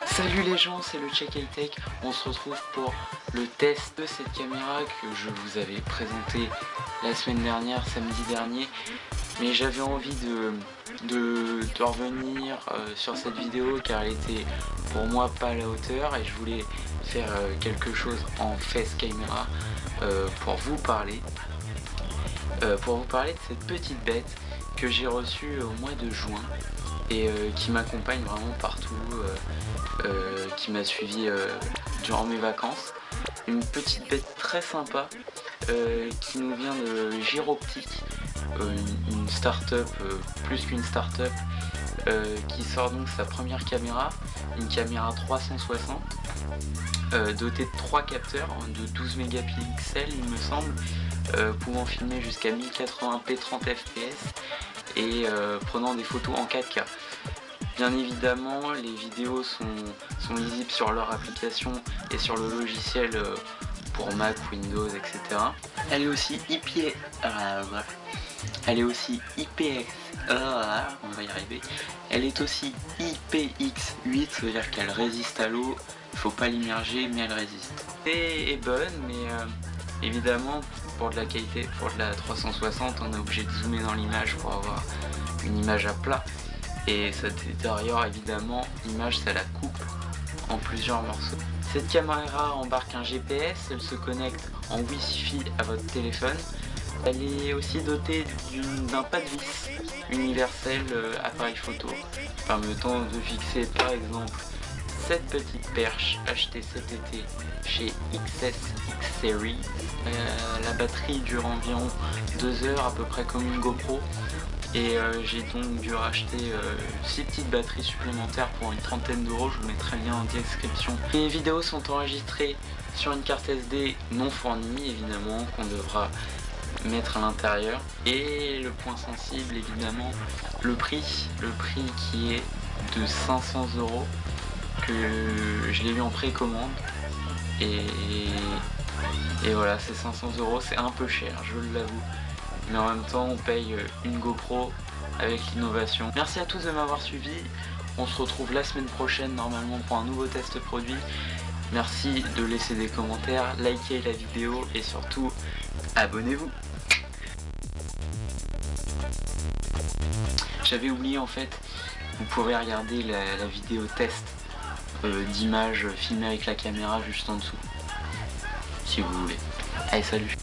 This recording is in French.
Salut les gens, c'est le Check High Tech. On se retrouve pour le test de cette caméra que je vous avais présentée la semaine dernière, samedi dernier. Mais j'avais envie de revenir sur cette vidéo car elle était pour moi pas à la hauteur et je voulais faire quelque chose en face camera pour vous parler de cette petite bête que j'ai reçue au mois de juin et qui m'accompagne vraiment partout, qui m'a suivi durant mes vacances. Une petite bête très sympa qui nous vient de Gyroptique, une start-up, plus qu'une start-up, qui sort donc sa première caméra, une caméra 360 dotée de 3 capteurs de 12 mégapixels il me semble, pouvant filmer jusqu'à 1080p 30 fps et prenant des photos en 4K. Bien évidemment, les vidéos sont lisibles sur leur application et sur le logiciel pour Mac, Windows, etc. Elle est aussi IPS, on va y arriver. Elle est aussi IPX8, ça veut dire qu'elle résiste à l'eau. Il faut pas l'immerger, mais elle résiste. Et est bonne, mais évidemment, pour de la qualité, pour de la 360, on est obligé de zoomer dans l'image pour avoir une image à plat. Et ça détériore évidemment l'image, ça la coupe en plusieurs morceaux. Cette caméra embarque un GPS, elle se connecte en Wi-Fi à votre téléphone. Elle est aussi dotée d'un pas de vis universel appareil photo, permettant de fixer par exemple cette petite perche achetée cet été chez XS X-Series. La batterie dure environ 2 heures, à peu près comme une GoPro. Et j'ai donc dû racheter 6 petites batteries supplémentaires pour une trentaine d'euros, je vous mettrai le lien en description. Les vidéos sont enregistrées sur une carte SD non fournie évidemment, qu'on devra mettre à l'intérieur. Et le point sensible évidemment, le prix qui est de 500 euros, que je l'ai eu en précommande. Et voilà, c'est 500 euros, c'est un peu cher, je l'avoue. Mais en même temps on paye une GoPro avec l'innovation. Merci à tous de m'avoir suivi. On se retrouve la semaine prochaine normalement pour un nouveau test produit. Merci de laisser des commentaires, likez la vidéo et surtout abonnez-vous. J'avais oublié en fait, vous pouvez regarder la vidéo test d'images filmées avec la caméra juste en dessous, si vous voulez. Allez, salut!